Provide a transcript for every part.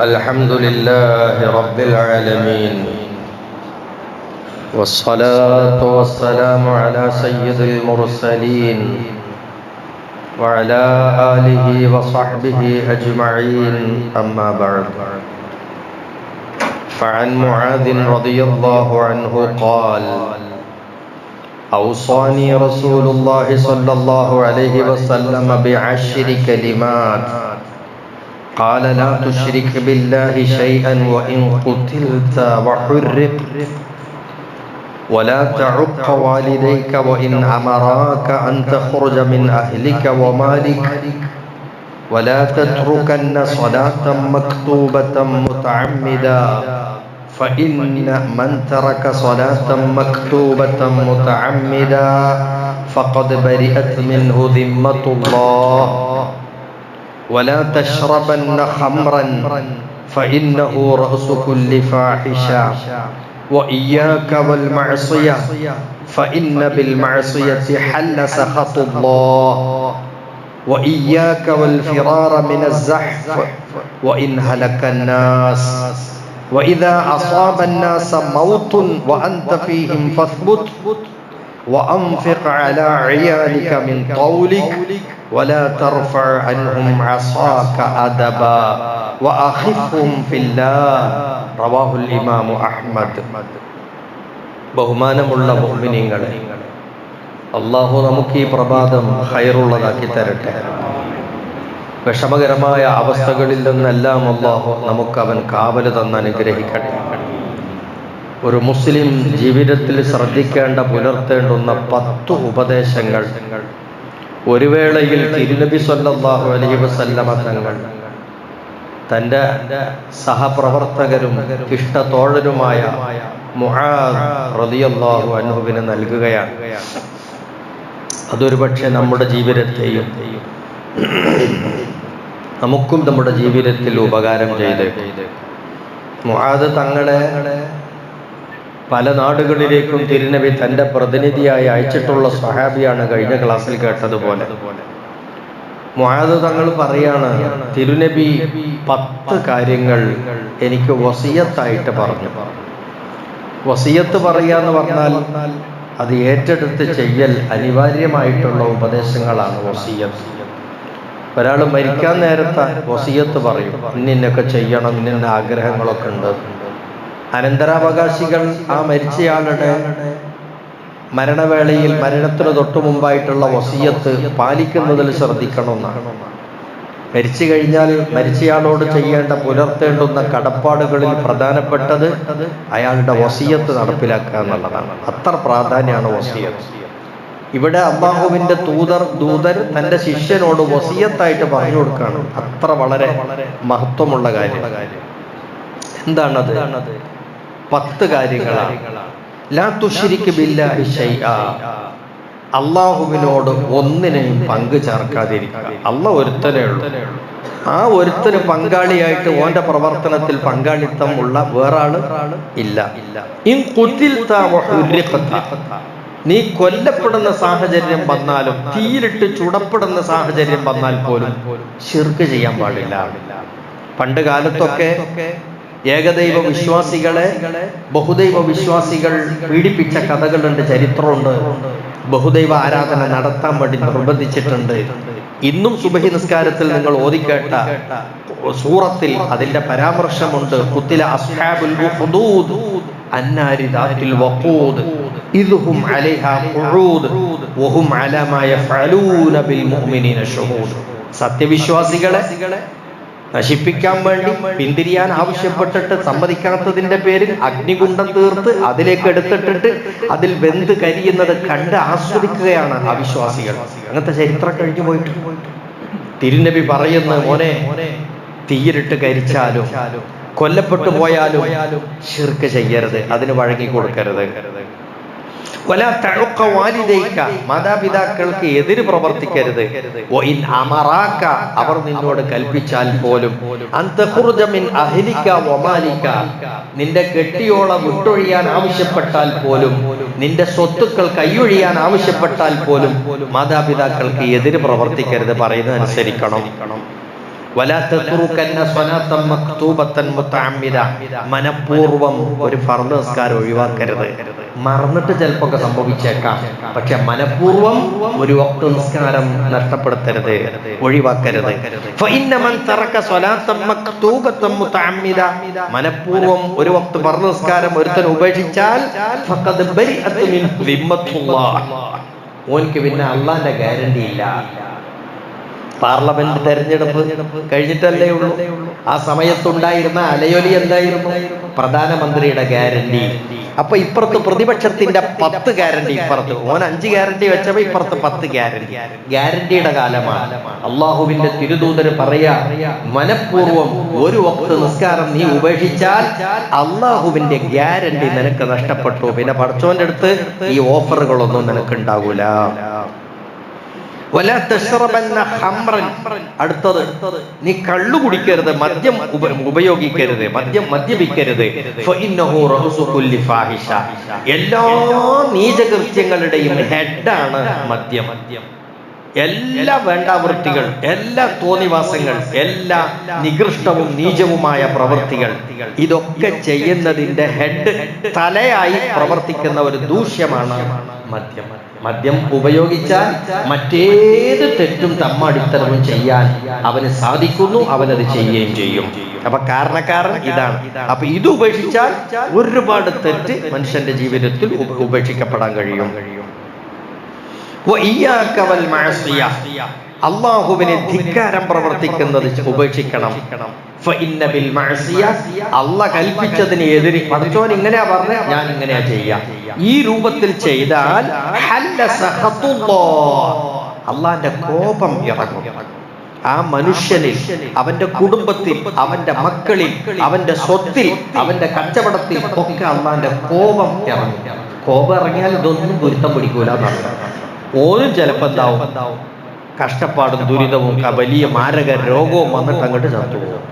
الحمد لله رب العالمين، والصلاة والسلام على سيد المرسلين وعلى آله وصحبه أجمعين، أما بعد. فعن معاذ رضي الله عنه قال: أوصاني رسول الله صلى الله عليه وسلم بعشر كلمات، قال: لا تشرك بالله شيئا وإن قتلت وحرقت، ولا تعق والديك وإن أمراك أن تخرج من أهلك ومالك، ولا تتركن صلاة مكتوبة متعمدا، فإن من ترك صلاة مكتوبة متعمدا فقد برئت منه ذمة الله. ولا تشربن خمرا فإنه رأس كل فاحشة، وإياك والمعصية فإن بالمعصية حل سخط الله، وإياك والفرار من الزحف وإن هلك الناس، وإذا أصاب الناس موت وأنت فيهم فاثبت، وأنفق على عيالك من طولك، ولا ترفع عنهم عصاك أدبا وأخفهم في الله. رواه الإمام أحمد. ബഹുമാനമുള്ള മുഅ്മിനീങ്ങളെ, അല്ലാഹു നമുക്ക് ഈ പ്രഭാതം ഖൈറുള്ളതാക്കി തരട്ടെ. വിഷമകരമായ അവസ്ഥകളിൽ നിന്നെല്ലാം അല്ലാഹു നമുക്ക് അവൻ കാവല് തന്ന് അനുഗ്രഹിക്കട്ടെ. ഒരു മുസ്ലിം ജീവിതത്തിൽ ശ്രദ്ധിക്കേണ്ട, പുലർത്തേണ്ടുന്ന 10 ഉപദേശങ്ങൾ ഒരു വേളയിൽ തിരുനബി സ്വല്ലല്ലാഹു അലൈഹി വസല്ലമ തങ്ങൾ തൻ്റെ സഹപ്രവർത്തകരും ഇഷ്ടത്തോഴരുമായ മുആദ് റളിയല്ലാഹു അൻഹുവിന് നൽകുകയാണ്. അതൊരു പക്ഷേ നമ്മുടെ ജീവിതത്തെയും നമുക്കും നമ്മുടെ ജീവിതത്തിൽ ഉപകാരം ചെയ്ത്. മുആദ് തങ്ങളെ പല നാടുകളിലേക്കും തിരുനബി തൻ്റെ പ്രതിനിധിയായി അയച്ചിട്ടുള്ള സ്വഹാബിയാണ്. കഴിഞ്ഞ ക്ലാസ്സിൽ കേട്ടതുപോലെ മുആദ് തങ്ങൾ പറയാണ്, തിരുനബി 10 കാര്യങ്ങൾ എനിക്ക് വസിയത്തായിട്ട് പറഞ്ഞു. വസിയത്ത് പറയാന്ന് പറഞ്ഞാൽ അത് ഏറ്റെടുത്ത് ചെയ്യൽ അനിവാര്യമായിട്ടുള്ള ഉപദേശങ്ങളാണ് വസിയത്ത്. ഒരാൾ മരിക്കാൻ നേരത്തെ വസിയത്ത് പറയും, ഇന്നൊക്കെ ചെയ്യണം, ഇന്ന ആഗ്രഹങ്ങളൊക്കെ ഉണ്ട്. അനന്തരാവകാശികൾ ആ മരിച്ചയാളുടെ മരണവേളയിൽ മരണത്തിന് തൊട്ടു മുമ്പായിട്ടുള്ള വസിയത്ത് പാലിക്കുന്നതിൽ ശ്രദ്ധിക്കണമെന്നാണ്. മരിച്ചു കഴിഞ്ഞാൽ മരിച്ചയാളോട് ചെയ്യേണ്ട, പുലർത്തേണ്ടുന്ന കടപ്പാടുകളിൽ പ്രധാനപ്പെട്ടത് അയാളുടെ വസിയത്ത് നടപ്പിലാക്കുക എന്നുള്ളതാണ്. അത്ര പ്രാധാന്യമാണ് വസിയത്ത്. ഇവിടെ അല്ലാഹുവിൻ്റെ ദൂതർ തൻ്റെ ശിഷ്യനോട് വസിയത്തായിട്ട് പറഞ്ഞു കൊടുക്കുകയാണ്. അത്ര വളരെ മഹത്വമുള്ള കാര്യം. എന്താണത്? 10 കാര്യങ്ങളാണ്. ലാ തുശ്രിക് ബില്ലാഹി ശൈആ, അല്ലാഹുവിനോട് ഒന്നിനെയും പങ്കു ചേർക്കാതിരിക്കുക. അല്ലാഹു ഒരുത്തനേ ഉള്ളൂ. ആ ഒരുത്തന് പങ്കാളിയായിട്ട് ഓന്റെ പ്രവർത്തനത്തിൽ പങ്കാളിത്തം ഉള്ള വേറാള് ഇല്ല. ഇൻ ഖുതിൽത വഹുരിഖത, നീ കൊല്ലപ്പെടുന്ന സാഹചര്യം വന്നാലും, തീയിലിട്ട് ചുടപ്പെടുന്ന സാഹചര്യം വന്നാൽ പോലും ശിർക്ക് ചെയ്യാൻ പാടില്ല. പണ്ട് കാലത്തൊക്കെ ഏകദൈവ വിശ്വാസികളെ ബഹുദൈവ വിശ്വാസികൾ പീഡിപ്പിച്ച കഥകളുണ്ട്, ചരിത്രമുണ്ട്. ബഹുദൈവ ആരാധന നടത്താൻ വേണ്ടി നിർബന്ധിച്ചിട്ടുണ്ട്. ഇന്നും സുബഹി നിസ്കാരത്തിൽ നിങ്ങൾ ഓതിക്കേട്ട സൂറത്തിൽ അതിന്റെ പരാമർശമുണ്ട്. ഖുതില അസ്ഹാബുൽ ഉഖ്ദൂദ് അന്നാരി ദാത്തിൽ വഖൂദ് ഇദ്ഹും അലൈഹാ ഖുഊദ് വഹും അലാ മാ യഫഅലൂന ബിൽ മുഅ്മിനീന ശുഹൂദ്. സത്യവിശ്വാസികളെ നശിപ്പിക്കാൻ വേണ്ടി പിന്തിരിയാൻ ആവശ്യപ്പെട്ടിട്ട് സമ്മതിക്കാത്തതിന്റെ പേരിൽ അഗ്നികുണ്ഡം തീർത്ത് അതിലേക്ക് എടുത്തിട്ടിട്ട് അതിൽ വെന്ത് കരിയുന്നത് കണ്ട് ആസ്വദിക്കുകയാണ് അവിശ്വാസികൾ. അങ്ങനത്തെ ചരിത്രം കഴിഞ്ഞു പോയിട്ട് തിരുനബി പറയുന്ന, മോനെ, തീയിലിട്ട് കരിച്ചാലും കൊല്ലപ്പെട്ടു പോയാലും ശിർക്ക് ചെയ്യരുത്, അതിന് വഴങ്ങി കൊടുക്കരുത്. വലാ തഉഖ വാലിദൈക, മാതാപിതാക്കൾക്ക് എതിര് പ്രവർത്തിക്കരുത്. വഇൻ അമറാക, അവർ നിന്നോട് കൽപ്പിച്ചാൽ പോലും, അൻ തഖ്റുജ മിൻ അഹ്ലിക വമാലിക, നിന്റെ കെട്ടിയോളെ വിട്ടൊഴിയാൻ ആവശ്യപ്പെട്ടാൽ പോലും, നിന്റെ സ്വത്തുക്കൾ കൈയൊഴിയാൻ ആവശ്യപ്പെട്ടാൽ പോലും മാതാപിതാക്കൾക്ക് എതിര് പ്രവർത്തിക്കരുത്, പറയുന്നത് അനുസരിക്കണം. വലാ തത്റുകന്ന സ്വലാത്തൻ മക്തൂബത്തൻ മുതഅമ്മിദ, മനഃപൂർവ്വം ഒരു ഫർദ് നിസ്കാരം ഒഴിവാക്കരുത്. മറന്നിട്ട് ചിലപ്പോൾ സംഭവിച്ചേക്കാം, പക്ഷെ മനഃപൂർവ്വം ഒരു വഖ്ത് നിസ്കാരം നഷ്ടപ്പെടുത്തരുത്, ഒഴിവാക്കരുത്. ഫഇന്ന മൻ തറക സ്വലാത്തൻ മക്തൂബത്തൻ മുതഅമ്മിദ, മനഃപൂർവ്വം ഒരു വഖ്ത് ഫർദ് നിസ്കാരം ഒരുത്തൻ ഉപേക്ഷിച്ചാൽ ഫഖദ് ബരിഅത മിൻ ദിമ്മത്തുല്ലാഹ്, ഓൻക്ക് പിന്നെ അള്ളാന്റെ ഗ്യാരണ്ടി ഇല്ല. പാർലമെന്റ് തെരഞ്ഞെടുപ്പ് കഴിഞ്ഞിട്ടല്ലേ ഉള്ളൂ. ആ സമയത്തുണ്ടായിരുന്ന അലയൊലി എന്തായിരുന്നു? പ്രധാനമന്ത്രിയുടെ ഗ്യാരണ്ടി. അപ്പൊ ഇപ്പുറത്ത് പ്രതിപക്ഷത്തിന്റെ 10 ഗ്യാരണ്ടി, ഇപ്പുറത്ത് ഓൻ 5 ഗ്യാരണ്ടി വെച്ചപ്പോ ഇപ്പുറത്ത് 10 ഗ്യാരണ്ടി. ഗ്യാരണ്ടിയുടെ കാലമാണ്. അള്ളാഹുവിന്റെ തിരുദൂതര് പറയാ, മനഃപൂർവ്വം ഒരു വഖ്ത് നിസ്കാരം നീ ഉപേക്ഷിച്ചാൽ അള്ളാഹുവിന്റെ ഗ്യാരണ്ടി നിനക്ക് നഷ്ടപ്പെട്ടു. പിന്നെ പടച്ചോന്റെ അടുത്ത് ഈ ഓഫറുകളൊന്നും നിനക്ക് ഉണ്ടാകൂല. വലാ തശ്റബന്ന ഖംറൻ, അടുത്തത് നീ കള്ളു കുടിക്കരുത്, മദ്യം ഉപയോഗിക്കരുത്, മദ്യപിക്കരുത്. ഫഇന്നഹു റഅസു കുല്ലി ഫാഹിഷ, എല്ലാ നീചകൃത്യങ്ങളുടെയും ഹെഡാണ് മദ്യം. എല്ലാ വേണ്ടാവൃത്തികൾ, എല്ലാ തോന്നിവാസങ്ങൾ, എല്ലാ നികൃഷ്ടവും നീചവുമായ പ്രവൃത്തികൾ, ഇതൊക്കെ ചെയ്യുന്നതിന്റെ ഹെഡ്, തലയായി പ്രവർത്തിക്കുന്ന ഒരു ദൂഷ്യമാണ് മദ്യം. മദ്യം ഉപയോഗിച്ചാൽ മറ്റേത് തെറ്റും തമ്മാടിത്തരവും ചെയ്യാൻ അവന് സാധിക്കുന്നു, അവനത് ചെയ്യുകയും ചെയ്യും. അപ്പൊ കാരണക്കാരൻ ഇതാണ്. അപ്പൊ ഇത് ഉപേക്ഷിച്ചാൽ ഒരുപാട് തെറ്റ് മനുഷ്യന്റെ ജീവിതത്തിൽ ഉപേക്ഷിക്കപ്പെടാൻ കഴിയും. അള്ളാഹുവിനെ ധിക്കാരം പ്രവർത്തിക്കുന്നത് ഉപേക്ഷിക്കണം. അള്ളാഹ് കൽപ്പിച്ചതിന് എതിരെ പഠിച്ചോൻ ഇങ്ങനെയാ പറഞ്ഞ, ഞാൻ ഇങ്ങനെയാ ചെയ്യാം, ഈ രൂപത്തിൽ ചെയ്താൽ അള്ളാന്റെ കോപം ഇറങ്ങും. ആ മനുഷ്യനിൽ, അവന്റെ കുടുംബത്തിൽ, അവന്റെ മക്കളിൽ, അവന്റെ സ്വത്തിൽ, അവന്റെ കച്ചവടത്തിൽ ഒക്കെ അള്ളാന്റെ കോപം ഇറങ്ങും. കോപം ഇറങ്ങിയാൽ ഇതൊന്നും ഗുരുത്തം പിടിക്കൂല എന്നാണ്. ഓരും ചിലപ്പോ എന്താവും, കഷ്ടപ്പാടും ദുരിതവും വലിയ മാരക രോഗവും വന്നിട്ട് അങ്ങോട്ട് ചത്തുപോകും.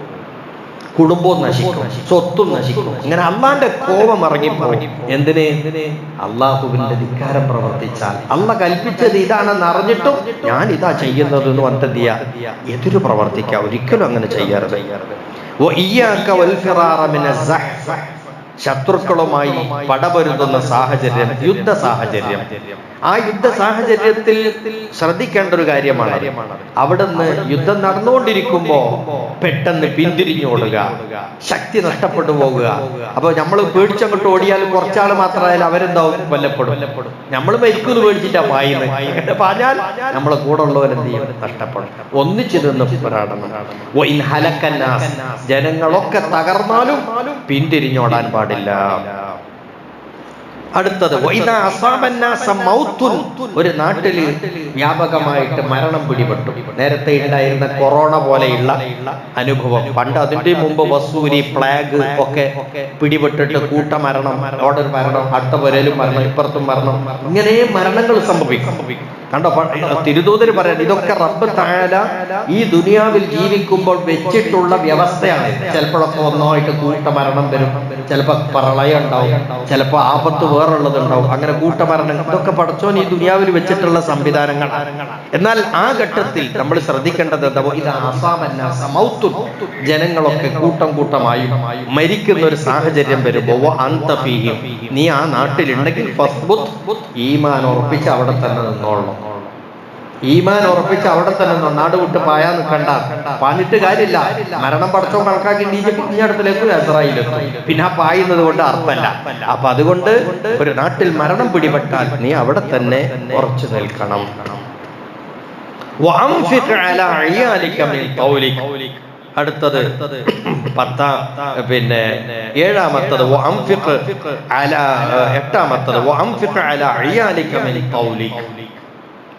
കുടുംബവും നശിക്കും, സ്വത്തും നശിക്കും. ഇങ്ങനെ അള്ളാന്റെ കോപം ഇറങ്ങിപ്പോകും. എന്തിന്? അള്ളാഹുവിന്റെ ധിക്കാരം പ്രവർത്തിച്ചാൽ. അള്ളാഹ് കൽപ്പിച്ചത് ഇതാണെന്ന് അറിഞ്ഞിട്ടും ഞാൻ ഇതാ ചെയ്യുന്നത് എന്ന് പറഞ്ഞ എതിരു പ്രവർത്തിക്കുക. ഒരിക്കലും അങ്ങനെ ചെയ്യരുത്. ശത്രുക്കളുമായി പടപൊരുതുന്ന സാഹചര്യം, യുദ്ധ സാഹചര്യം, ആ യുദ്ധ സാഹചര്യത്തിൽ ശ്രദ്ധിക്കേണ്ട ഒരു കാര്യമാണ്. അവിടുന്ന് യുദ്ധം നടന്നുകൊണ്ടിരിക്കുമ്പോ പെട്ടെന്ന് പിന്തിരിഞ്ഞോടുക, ശക്തി നഷ്ടപ്പെട്ടു പോകുക. അപ്പൊ നമ്മൾ പേടിച്ചങ്ങോട്ട് ഓടിയാൽ കുറച്ചാൾ മാത്രമായാലും അവരെന്താവും, കൊല്ലപ്പെടും. നമ്മൾ മരിക്കുന്നു പേടിച്ചിട്ടാ പായുന്നത്. പറഞ്ഞാൽ നമ്മളെ കൂടെ ഉള്ളവരെന്ത് ചെയ്യും, നഷ്ടപ്പെടും. ഒന്നിച്ചിരുന്ന് പോരാടണം. ജനങ്ങളൊക്കെ തകർന്നാലും പിന്തിരിഞ്ഞോടാൻ പാടില്ല. അടുത്തത് ഒരു നാട്ടിൽ വ്യാപകമായിട്ട് മരണം പിടിപെട്ടു. നേരത്തെ ഉണ്ടായിരുന്ന കൊറോണ പോലെയുള്ള അനുഭവം, പണ്ട് അതിന്റെ മുമ്പ് വസൂരി, പ്ലാഗ് ഒക്കെ പിടിപെട്ടിട്ട് കൂട്ടമരണം, ഓർഡർ മരണം, അടുത്ത പുരയിലും മരണം, ഇപ്പുറത്തും മരണം, ഇങ്ങനെ മരണങ്ങൾ സംഭവിക്കും. കണ്ടോ, തിരുദൂതര് പറയാൻ ഇതൊക്കെ റബ്ബ് തആല ഈ ദുനിയാവിൽ ജീവിക്കുമ്പോൾ വെച്ചിട്ടുള്ള വ്യവസ്ഥയാണ്. ചിലപ്പോഴൊക്കെ ഒന്നായിട്ട് കൂട്ടമരണം വരും, ചിലപ്പോൾ പ്രളയം ഉണ്ടാവും, ചിലപ്പോൾ ആപത്ത് വേറുള്ളതുണ്ടാവും. അങ്ങനെ കൂട്ടമരണം, ഇതൊക്കെ പടച്ചോൻ ഈ ദുനിയാവിൽ വെച്ചിട്ടുള്ള സംവിധാനങ്ങളാണ്. എന്നാൽ ആ ഘട്ടത്തിൽ നമ്മൾ ശ്രദ്ധിക്കേണ്ടത് ജനങ്ങളൊക്കെ കൂട്ടം കൂട്ടമായും മരിക്കുന്ന ഒരു സാഹചര്യം വരുമ്പോ നീ ആ നാട്ടിലുണ്ടെങ്കിൽ ഈമാൻ ഉറപ്പിച്ച് അവിടെ തന്നെ നിന്നോളണം. ഈമാൻ ഉറപ്പിച്ച് അവിടെ തന്നെ നാട് വിട്ട് പായാ നിൽക്കണ്ട. പാഞ്ഞിട്ട് കാര്യമില്ല. മരണം പടച്ചോ കണക്കാക്കി നീഞ്ഞടത്തിലേക്ക് ഇസ്രായേലിലെത്തും. പിന്നെ ആ പായുന്നത് കൊണ്ട് അർത്ഥമല്ല. അപ്പൊ അതുകൊണ്ട് ഒരു നാട്ടിൽ മരണം പിടിപെട്ടാൽ നീ അവിടെ തന്നെ ഉറച്ചു നിൽക്കണം. അടുത്തത് ഏഴാമത്തത്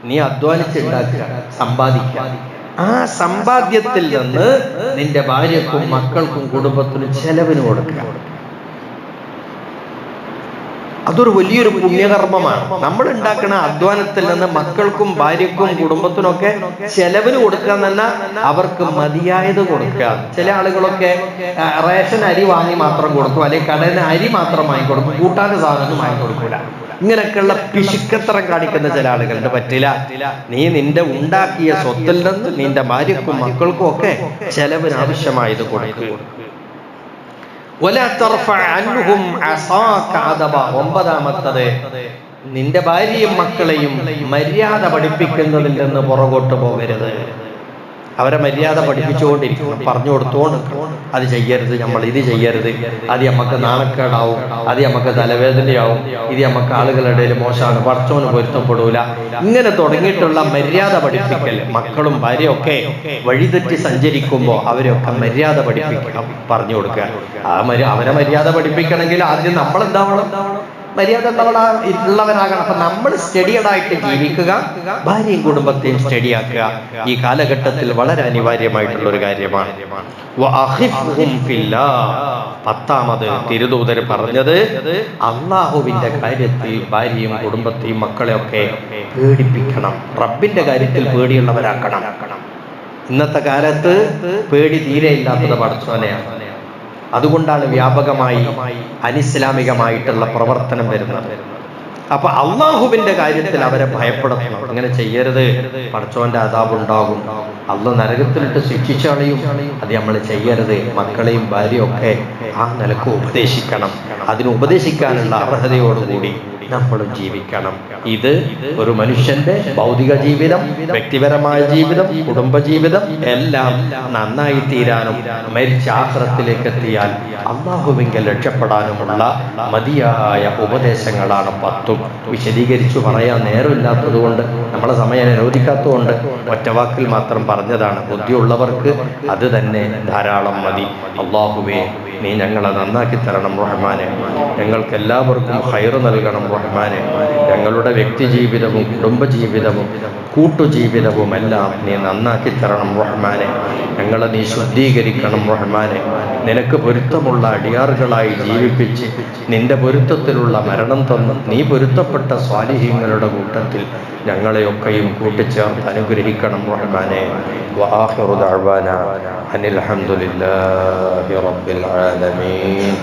നീ അധ്വാനിച്ചുണ്ടാക്കുക, സമ്പാദിക്കുക. ആ സമ്പാദ്യത്തിൽ നിന്ന് നിന്റെ ഭാര്യക്കും മക്കൾക്കും കുടുംബത്തിനും ചെലവിന് കൊടുക്കുക. അതൊരു വലിയൊരു പുണ്യകർമ്മമാണ്. നമ്മൾ ഉണ്ടാക്കുന്ന അധ്വാനത്തിൽ നിന്ന് മക്കൾക്കും ഭാര്യക്കും കുടുംബത്തിനൊക്കെ ചെലവിന് കൊടുക്കുക എന്നല്ല, അവർക്ക് മതിയായത് കൊടുക്കുക. ചില ആളുകളൊക്കെ റേഷൻ അരി വാങ്ങി മാത്രം കൊടുക്കും, അല്ലെങ്കിൽ കടയിൽ അരി മാത്രം വാങ്ങിക്കൊടുക്കും, കൂട്ടാൻ സാധനം വാങ്ങിക്കൊടുക്കൂല. ഇങ്ങനെയൊക്കെയുള്ള പിശുക്കത്തരം കാണിക്കുന്ന ചില ആളുകളുടെ പറ്റില്ല. നീ നിന്റെ ഉണ്ടാക്കിയ സ്വത്തിൽ നിന്ന് നിന്റെ ഭാര്യക്കും മക്കൾക്കും ഒക്കെ ചെലവിന് ആവശ്യമായത് കൊടുക്കുക. ഒമ്പതാമത്തത്, നിന്റെ ഭാര്യയും മക്കളെയും മര്യാദ പഠിപ്പിക്കുന്നതിൽ നിന്ന് പുറകോട്ട് പോകരുത്. അവരെ മര്യാദ പഠിപ്പിച്ചുകൊണ്ടിരിക്കണം, പറഞ്ഞു കൊടുത്തോണ്ട് അത് ചെയ്യരുത്, നമ്മൾ ഇത് ചെയ്യരുത്, അത് നമുക്ക് നാണക്കേടാവും, അത് നമുക്ക് തലവേദനയാവും, ഇത് നമുക്ക് ആളുകളുടെ ഇടയിൽ മോശമാണ്, പടച്ചോന് പൊരുത്തപ്പെടൂല. ഇങ്ങനെ തുടങ്ങിയിട്ടുള്ള മര്യാദ പഠിപ്പിക്കൽ. മക്കളും ഭാര്യയും ഒക്കെ വഴിതെറ്റി സഞ്ചരിക്കുമ്പോൾ അവരെയൊക്കെ മര്യാദ പഠിപ്പിക്കണം, പറഞ്ഞു കൊടുക്കുക. അവരെ മര്യാദ പഠിപ്പിക്കണമെങ്കിൽ ആദ്യം നമ്മളെന്താവണം? മര്യാദ ഉള്ളവനാകണം. അപ്പൊ നമ്മൾ സ്റ്റഡിയഡായിട്ട് ജീവിക്കുക, ഭാര്യയും കുടുംബത്തെയും സ്റ്റഡിയാക്കുക. ഈ കാലഘട്ടത്തിൽ വളരെ അനിവാര്യമായിട്ടുള്ള ഒരു കാര്യമാണ്. പത്താമത് തിരുദൂതർ പറഞ്ഞത്, അള്ളാഹുവിന്റെ കാര്യത്തിൽ ഭാര്യയും കുടുംബത്തെയും മക്കളെയൊക്കെ പേടിപ്പിക്കണം, റബ്ബിന്റെ കാര്യത്തിൽ പേടിയുള്ളവരാക്കണം. ഇന്നത്തെ കാലത്ത് പേടി തീരെ ഇല്ലാത്തത് പടച്ചോനെയാണ്. അതുകൊണ്ടാണ് വ്യാപകമായി അനിസ്ലാമികമായിട്ടുള്ള പ്രവർത്തനം വരുന്നത്. അപ്പൊ അള്ളാഹുവിന്റെ കാര്യത്തിൽ അവരെ ഭയപ്പെടുത്തണം. അങ്ങനെ ചെയ്യരുത്, പടച്ചോന്റെ അദാബുണ്ടാകും, അള്ളാഹ് നരകത്തിലിട്ട് ശിക്ഷിച്ചളയും, അത് നമ്മൾ ചെയ്യരുത്. മക്കളെയും ഭാര്യയും ഒക്കെ ആ നിലക്ക് ഉപദേശിക്കണം. അതിന് ഉപദേശിക്കാനുള്ള അർഹതയോടുകൂടി നമ്മളും ജീവിക്കണം. ഇത് ഒരു മനുഷ്യന്റെ ഭൗതിക ജീവിതം, വ്യക്തിപരമായ ജീവിതം, കുടുംബജീവിതം എല്ലാം നന്നായി തീരാനും മരിച്ച ആഖിറത്തിലേക്ക് എത്തിയാൽ അല്ലാഹുവിങ്കൽ രക്ഷപ്പെടാനുമുള്ള മതിയായ ഉപദേശങ്ങളാണ് 10. വിശദീകരിച്ചു പറയാൻ നേരമില്ലാത്തത് കൊണ്ട്, നമ്മളെ സമയം അനുവദിക്കാത്തതുകൊണ്ട് ഒറ്റവാക്കിൽ മാത്രം പറഞ്ഞതാണ്. ബുദ്ധിയുള്ളവർക്ക് അത് തന്നെ ധാരാളം മതി. അല്ലാഹുവേ, നീ ഞങ്ങളെ നന്നാക്കി തരണം റഹ്മാനെ. ഞങ്ങൾക്ക് എല്ലാവർക്കും ഖൈറ് നൽകണം റഹ്മാനെ. ഞങ്ങളുടെ വ്യക്തി ജീവിതവും കുടുംബജീവിതവും കൂട്ടുജീവിതവും എല്ലാം നീ നന്നാക്കി തരണം റഹ്മാനെ. ഞങ്ങളെ നീ ശുദ്ധീകരിക്കണം റഹ്മാനെ. നിനക്ക് പൊരുത്തമുള്ള അടിയാറുകളായി ജീവിപ്പിച്ച് നിന്റെ പൊരുത്തത്തിലുള്ള മരണം തന്ന് നീ പൊരുത്തപ്പെട്ട സ്വാലിഹീങ്ങളുടെ കൂട്ടത്തിൽ ഞങ്ങളെയൊക്കെയും കൂട്ടിച്ചേർത്ത് അനുഗ്രഹിക്കണം റഹ്മാനെ. വആഖിറു ദഅ്വാനാ അനിൽ ഹംദുലില്ലാഹി റബ്ബിൽ ആലമീൻ.